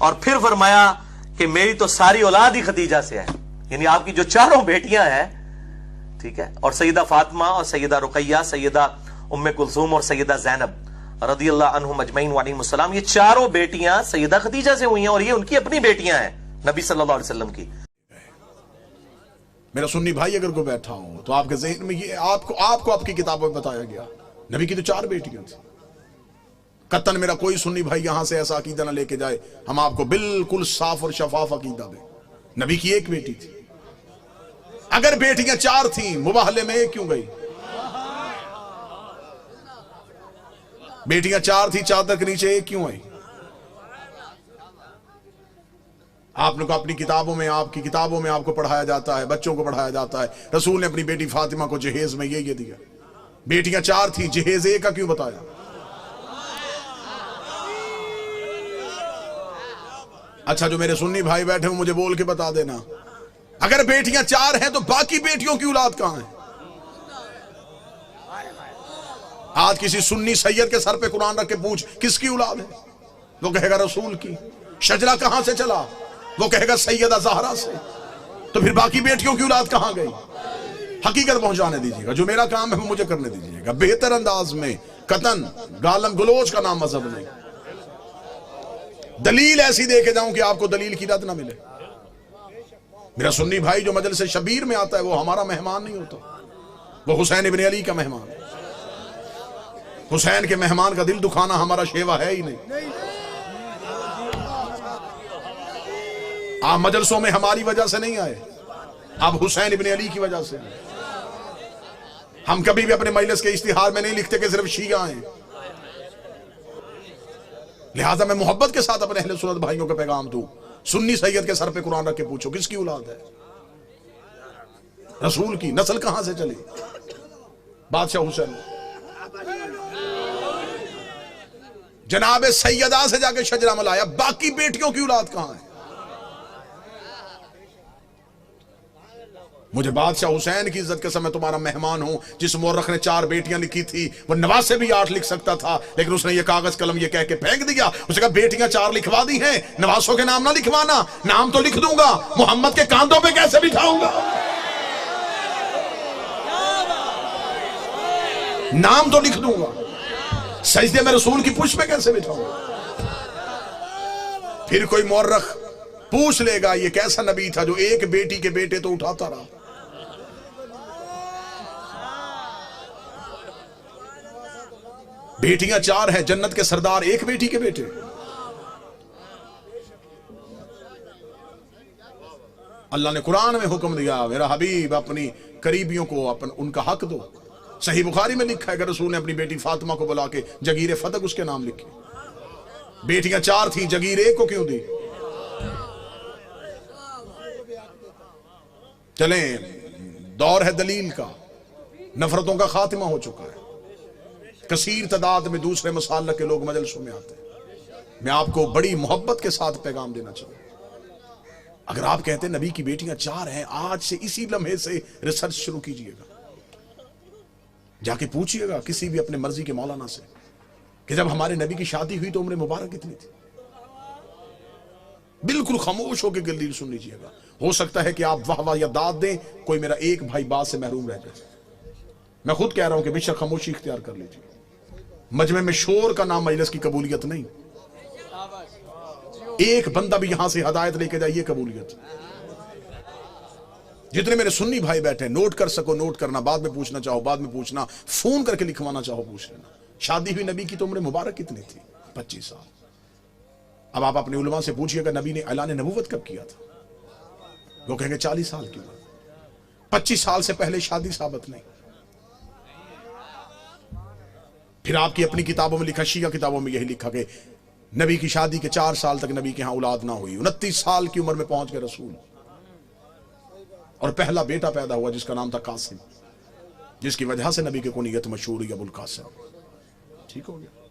اور پھر فرمایا کہ میری تو ساری اولاد ہی خدیجہ سے ہے، یعنی آپ کی جو چاروں بیٹیاں ہیں، ٹھیک ہے، اور سیدہ فاطمہ اور سیدہ رقیہ، سیدہ ام کلثوم اور سیدہ زینب رضی اللہ عنہم اجمعین وعلیہم السلام، یہ چاروں بیٹیاں سیدہ خدیجہ سے ہوئی ہیں، اور یہ ان کی اپنی بیٹیاں ہیں نبی صلی اللہ علیہ وسلم کی۔ میرا سنی بھائی اگر کوئی بیٹھا ہو تو آپ کے ذہن میں یہ آپ کو آپ کی کتابوں میں بتایا گیا نبی کی تو 4 بیٹیاں تھیں۔ قطن میرا کوئی سنی بھائی یہاں سے ایسا عقیدہ نہ لے کے جائے، ہم آپ کو بالکل صاف اور شفاف عقیدہ دیں، نبی کی 1 بیٹی تھی۔ اگر بیٹیاں 4 تھیں، مباہلے میں 1 کیوں گئی؟ بیٹیاں 4 تھیں، چادر کے نیچے 1 کیوں آئی؟ آپ نے کو اپنی کتابوں میں، آپ کی کتابوں میں آپ کو پڑھایا جاتا ہے، بچوں کو پڑھایا جاتا ہے، رسول نے اپنی بیٹی فاطمہ کو جہیز میں یہ دیا۔ بیٹیاں 4 تھیں، جہیز 1 کا کیوں بتایا؟ اچھا جو میرے سنی بھائی بیٹھے ہوں مجھے بول کے بتا دینا، اگر بیٹیاں 4 ہیں تو باقی بیٹیوں کی اولاد کہاں ہے؟ آج کسی سنی سید کے سر پہ قرآن رکھ کے پوچھ کس کی اولاد ہے، وہ کہے گا رسول کی۔ شجرہ کہاں سے چلا، وہ کہے گا سیدہ زہرا سے۔ تو پھر باقی بیٹیوں کی اولاد کہاں گئی؟ حقیقت پہنچانے دیجیے گا، جو میرا کام ہے وہ مجھے کرنے دیجیے گا، بہتر انداز میں، قطن گالم گلوچ کا نام مذہب نہیں۔ دلیل ایسی دے کے جاؤں کہ آپ کو دلیل کی رد نہ ملے۔ میرا سنی بھائی جو مجلس شبیر میں آتا ہے وہ ہمارا مہمان نہیں ہوتا، وہ حسین ابن علی کا مہمان ہے۔ حسین کے مہمان کا دل دکھانا ہمارا شیوا ہے ہی نہیں۔ آپ مجلسوں میں ہماری وجہ سے نہیں آئے، آپ حسین ابن علی کی وجہ سے آئے۔ ہم کبھی بھی اپنے مجلس کے اشتہار میں نہیں لکھتے کہ صرف شیعہ ہیں، لہٰذا میں محبت کے ساتھ اپنے اہل سنت بھائیوں کا پیغام دوں، سنی سید کے سر پہ قرآن رکھ کے پوچھو کس کی اولاد ہے؟ رسول کی نسل کہاں سے چلی؟ بادشاہ حسین جناب سیدہ سے جا کے شجرہ ملایا، باقی بیٹیوں کی اولاد کہاں ہے؟ مجھے بادشاہ حسین کی عزت کے سمے تمہارا مہمان ہوں، جس مورخ نے 4 بیٹیاں لکھی تھی، وہ نواز سے بھی 8 لکھ سکتا تھا، لیکن اس نے یہ کاغذ قلم یہ کہہ کے پھینک دیا، اس نے کہا بیٹیاں 4 لکھوا دی ہیں، نوازوں کے نام نہ لکھوانا، نام تو لکھ دوں گا، محمد کے کاندھوں پہ کیسے بٹھاؤں گا؟ نام تو لکھ دوں گا، سجدے میں رسول کی پشت پہ کیسے بٹھاؤں گا؟ پھر کوئی مورخ پوچھ لے گا یہ کیسا نبی تھا جو 1 بیٹی کے بیٹے تو اٹھاتا رہا۔ بیٹیاں 4 ہیں، جنت کے سردار 1 بیٹی کے بیٹے۔ اللہ نے قرآن میں حکم دیا میرا حبیب اپنی قریبیوں کو ان کا حق دو۔ صحیح بخاری میں لکھا ہے کہ رسول نے اپنی بیٹی فاطمہ کو بلا کے جگیر فتق اس کے نام لکھی۔ بیٹیاں 4 تھیں، جگیر 1 کو کیوں دی؟ چلیں دور ہے دلیل کا، نفرتوں کا خاتمہ ہو چکا ہے، کثیر تعداد میں دوسرے مسالک کے لوگ مجلسوں میں آتے ہیں۔ میں آپ کو بڑی محبت کے ساتھ پیغام دینا چاہوں، اگر آپ کہتے ہیں نبی کی بیٹیاں 4 ہیں، آج سے اسی لمحے سے ریسرچ شروع کیجئے گا، جا کے پوچھئے گا کسی بھی اپنے مرضی کے مولانا سے کہ جب ہمارے نبی کی شادی ہوئی تو عمر مبارک کتنی تھی؟ بالکل خاموش ہو کے دلیل سن لیجئے گا۔ ہو سکتا ہے کہ آپ واہ واہ یا داد دیں، کوئی میرا 1 بھائی بات سے محروم رہ جائے۔ میں خود کہہ رہا ہوں کہ بے شک خاموشی اختیار کر لیجئے، مجمع میں شور کا نام مجلس کی قبولیت نہیں، ایک بندہ بھی یہاں سے ہدایت لے کے جائے یہ قبولیت۔ جتنے میرے سنی بھائی بیٹھے نوٹ کر سکو نوٹ کرنا، بعد میں پوچھنا چاہو بعد میں پوچھنا، فون کر کے لکھوانا چاہو پوچھ لینا۔ شادی ہوئی نبی کی تو عمر مبارک کتنی تھی؟ 25 سال۔ اب آپ اپنے علماء سے پوچھئے گا نبی نے اعلان نبوت کب کیا تھا؟ وہ کہیں گے 40 سال کی عمر، 25 سال سے پہلے شادی ثابت نہیں۔ پھر آپ کی اپنی کتابوں میں لکھا، شیعہ کتابوں میں یہی لکھا کہ نبی کی شادی کے 4 سال تک نبی کے ہاں اولاد نہ ہوئی، 29 سال کی عمر میں پہنچ گئے رسول، اور پہلا بیٹا پیدا ہوا جس کا نام تھا قاسم، جس کی وجہ سے نبی کی کنیت مشہور ہوئی ابو القاسم۔ ٹھیک ہو گیا؟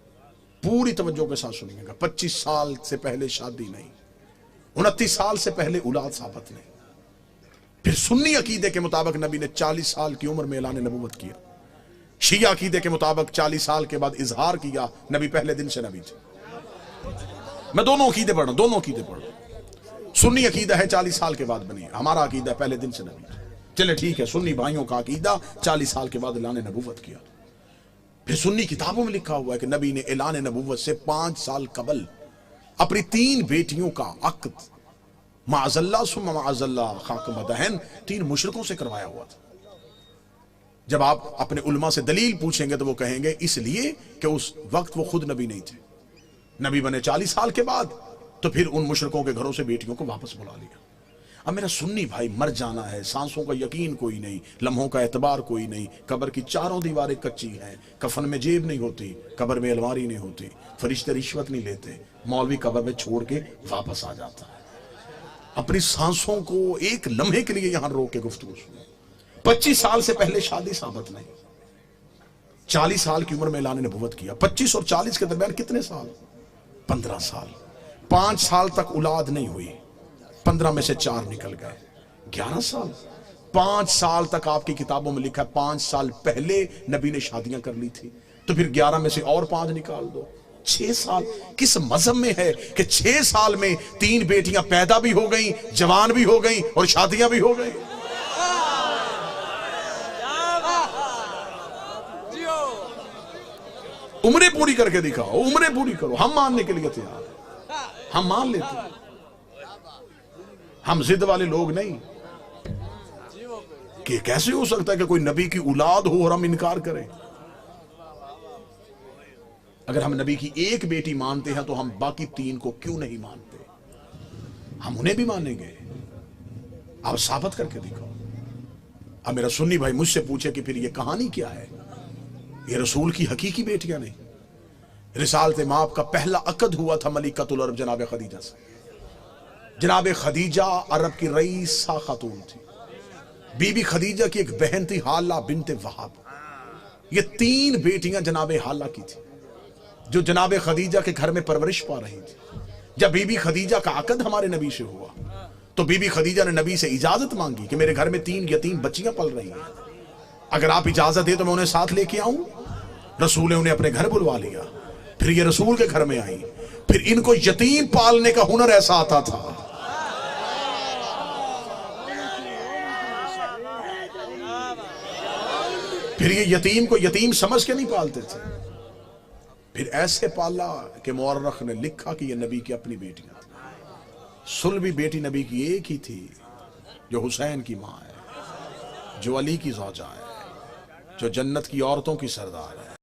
پوری توجہ کے ساتھ سنیے گا، 25 سال سے پہلے شادی نہیں، 29 سال سے پہلے اولاد ثابت نہیں۔ پھر سنی عقیدے کے مطابق نبی نے 40 سال کی عمر میں اعلان نبوت کیا، شیعہ عقیدے کے مطابق 40 سال کے بعد اظہار کیا، نبی پہلے دن سے نبی تھے۔ میں دونوں عقیدے پڑھ رہا ہوں، دونوں عقیدے پڑھ رہا ہوں۔ سنی عقیدہ ہے 40 سال کے بعد بنی، ہمارا عقیدہ ہے پہلے دن سے نبی۔ چلے ٹھیک ہے، سنی بھائیوں کا عقیدہ 40 سال کے بعد اعلان نبوت کیا۔ پھر سنی کتابوں میں لکھا ہوا ہے کہ نبی نے اعلان نبوت سے 5 سال قبل اپنی 3 بیٹیوں کا عقد معاذ اللہ ثم معاذ اللہ خاک مدہن 3 مشرکوں سے کروایا ہوا تھا۔ جب آپ اپنے علماء سے دلیل پوچھیں گے تو وہ کہیں گے اس لیے کہ اس وقت وہ خود نبی نہیں تھے، نبی بنے 40 سال کے بعد، تو پھر ان مشرکوں کے گھروں سے بیٹیوں کو واپس بلا لیا۔ اب میرا سنی بھائی، مر جانا ہے، سانسوں کا یقین کوئی نہیں، لمحوں کا اعتبار کوئی نہیں، قبر کی 4 دیواریں کچی ہیں، کفن میں جیب نہیں ہوتی، قبر میں الماری نہیں ہوتی، فرشتے رشوت نہیں لیتے، مولوی قبر میں چھوڑ کے واپس آ جاتا ہے۔ اپنی سانسوں کو ایک لمحے کے لیے یہاں روک کے گفتگو سنو۔ 25 سال سے پہلے شادی ثابت نہیں، 40 سال کی عمر میں اعلان نبوت کیا۔ 25 اور 40 کے درمیان کتنے سال؟ 15 سال۔ 5 سال تک اولاد نہیں ہوئی، 15 میں سے 4 نکل گئے، 11 سال۔ 5 سال تک آپ کی کتابوں میں لکھا ہے 5 سال پہلے نبی نے شادیاں کر لی تھی، تو پھر 11 میں سے اور 5 نکال دو، 6 سال۔ کس مذہب میں ہے کہ 6 سال میں 3 بیٹیاں پیدا بھی ہو گئیں، جوان بھی ہو گئیں اور شادیاں بھی ہو گئیں؟ عمریں پوری کر کے دکھاؤ، عمریں پوری کرو، ہم ماننے کے لیے تیار ہیں، ہم مان لیتے ہیں، ہم ضد والے لوگ نہیں کہ کیسے ہو سکتا ہے کہ کوئی نبی کی اولاد ہو اور ہم انکار کریں۔ اگر ہم نبی کی ایک بیٹی مانتے ہیں تو ہم باقی 3 کو کیوں نہیں مانتے؟ ہم انہیں بھی مانیں گے، آپ ثابت کر کے دکھاؤ۔ اب میرا سنی بھائی مجھ سے پوچھے کہ پھر یہ کہانی کیا ہے؟ یہ رسول کی حقیقی بیٹیاں نہیں۔ رسالت مآب کا پہلا عقد ہوا تھا ملکۃ العرب جناب خدیجہ سے۔ جناب خدیجہ عرب کی رئیسہ خاتون تھی، بی بی خدیجہ کی ایک بہن تھی حالہ بنت وہب۔ یہ 3 بیٹیاں جناب حالہ کی تھی جو جناب خدیجہ کے گھر میں پرورش پا رہی تھی۔ جب بی بی خدیجہ کا عقد ہمارے نبی سے ہوا تو بی بی خدیجہ نے نبی سے اجازت مانگی کہ میرے گھر میں 3 یتیم بچیاں پل رہی ہیں، اگر آپ اجازت دے تو میں انہیں ساتھ لے کے آؤں۔ رسول نے انہیں اپنے گھر بلوا لیا، پھر یہ رسول کے گھر میں آئی۔ پھر ان کو یتیم پالنے کا ہنر ایسا آتا تھا، پھر یہ یتیم کو یتیم سمجھ کے نہیں پالتے تھے، پھر ایسے پالا کہ مورخ نے لکھا کہ یہ نبی کی اپنی بیٹیاں تھیں۔ سلبی بیٹی نبی کی ایک ہی تھی جو حسین کی ماں ہے، جو علی کی زوجہ ہے، جو جنت کی عورتوں کی سردار ہے۔